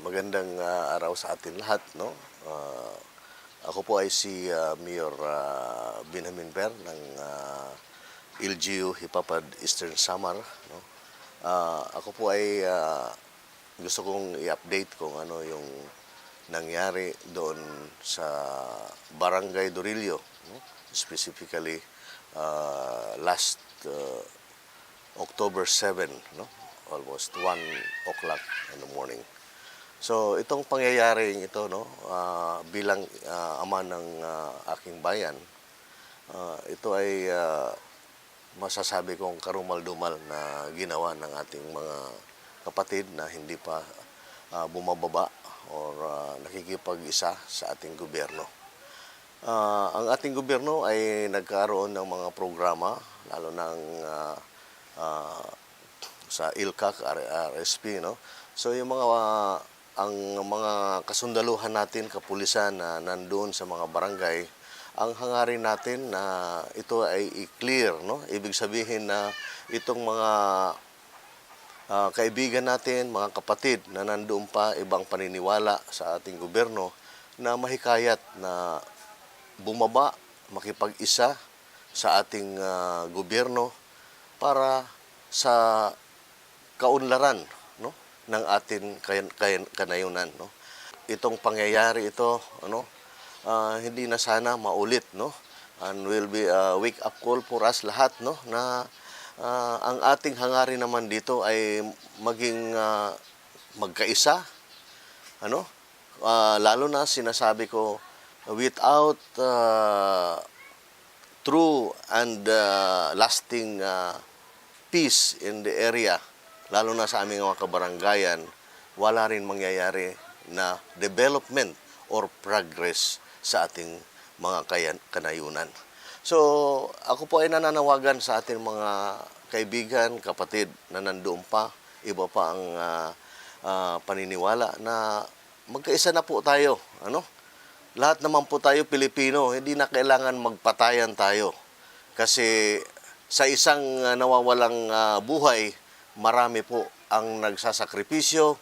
Magandang araw sa atin lahat, no? Ako po ay si Mayor Benjamin Per ng LGU Hipapad Eastern Samar, no? Ako po ay gusto kong i-update kung ano yung nangyari doon sa Barangay Dorillo, no? Specifically last October 7, no? Almost 1 o'clock in the morning. So itong pangyayaring ito, no, bilang ama ng aking bayan, ito ay masasabi kong karumal-dumal na ginawa ng ating mga kapatid na hindi pa bumababa or nakikipag-isa sa ating gobyerno. Ang ating gobyerno ay nagkaroon ng mga programa, lalo ng sa ILCAC, RSP, no? So yung ang mga kasundaluhan natin, kapulisan na nandoon sa mga barangay, ang hangarin natin na ito ay i-clear, no? Ibig sabihin na itong mga kaibigan natin, mga kapatid na nandoon pa ibang paniniwala sa ating gobyerno na mahikayat na bumaba, makipag-isa sa ating gobyerno para sa kaunlaran, no, ng ating kanayunan, no. Itong pangyayari ito, ano, hindi na sana maulit, no, and will be a wake up call for us lahat, no, na ang ating hangarin naman dito ay maging magkaisa, ano, lalo na sinasabi ko, without true and lasting peace in the area, lalo na sa aming mga kabaranggayan, wala rin mangyayari na development or progress sa ating mga kanayunan. So, ako po ay nananawagan sa ating mga kaibigan, kapatid na nandoon pa, iba pa ang paniniwala na magkaisa na po tayo, ano? Lahat naman po tayo Pilipino, hindi na kailangan magpatayan tayo. Kasi sa isang nawawalang buhay, marami po ang nagsasakripisyo,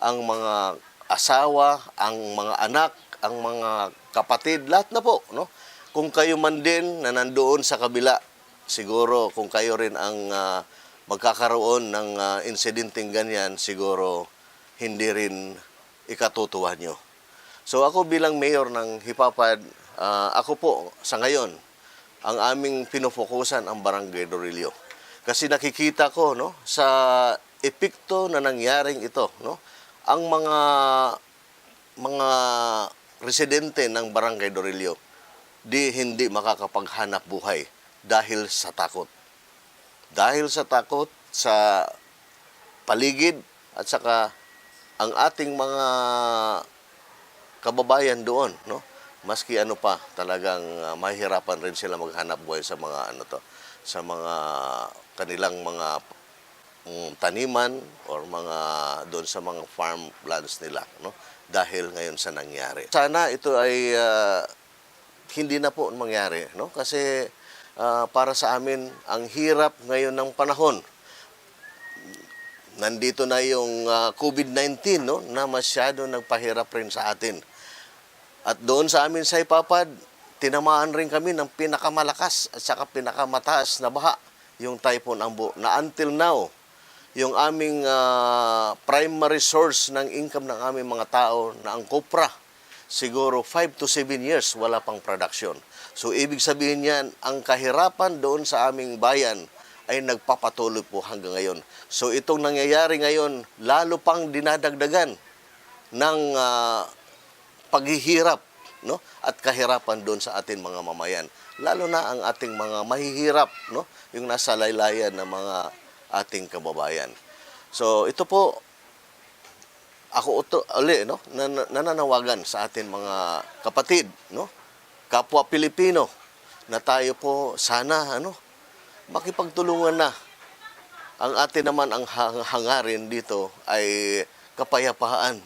ang mga asawa, ang mga anak, ang mga kapatid, lahat na po, no? Kung kayo man din na nandoon sa kabila, siguro kung kayo rin ang magkakaroon ng insidenteng ganyan, siguro hindi rin ikatutuwa nyo. So ako bilang mayor ng Hipapad, ako po sa ngayon, ang aming pinufokusan ang Barangay Dorillo. Kasi nakikita ko, no, sa epekto na nangyaring ito, no, ang mga residente ng Barangay Dorillo hindi makakapaghanap buhay dahil sa takot. Dahil sa takot sa paligid at saka ang ating mga kababayan doon, no, maski ano pa, talagang mahihirapan rin sila maghanap buhay sa mga sa mga kanilang mga taniman or mga doon sa mga farmlands nila, no, dahil ngayon sa nangyari. Sana ito ay hindi na po mangyari, no, kasi para sa amin ang hirap ngayon ng panahon. Nandito na yung COVID-19, no, na masyado nagpahirap rin sa atin. At doon sa amin sa Hipapad, tinamaan rin kami ng pinakamalakas at saka pinakamataas na baha, yung Typhoon Ambo, na until now, yung aming primary source ng income ng aming mga tao na ang kopra, siguro 5 to 7 years wala pang production. So ibig sabihin yan, ang kahirapan doon sa aming bayan ay nagpapatuloy po hanggang ngayon. So itong nangyayari ngayon, lalo pang dinadagdagan ng paghihirap, no, at kahirapan doon sa ating mga mamayan. Lalo na ang ating mga mahihirap, no, yung nasa laylayan ng mga ating kababayan. So ito po, ako no, nananawagan sa ating mga kapatid, no, kapwa Pilipino, na tayo po sana makipagtulungan na. Ang atin naman ang hangarin dito ay kapayapaan,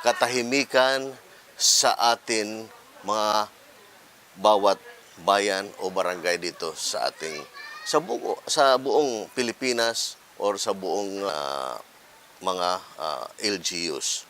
katahimikan sa atin mga bawat bayan o barangay dito sa ating sa buong Pilipinas or sa buong mga LGUs.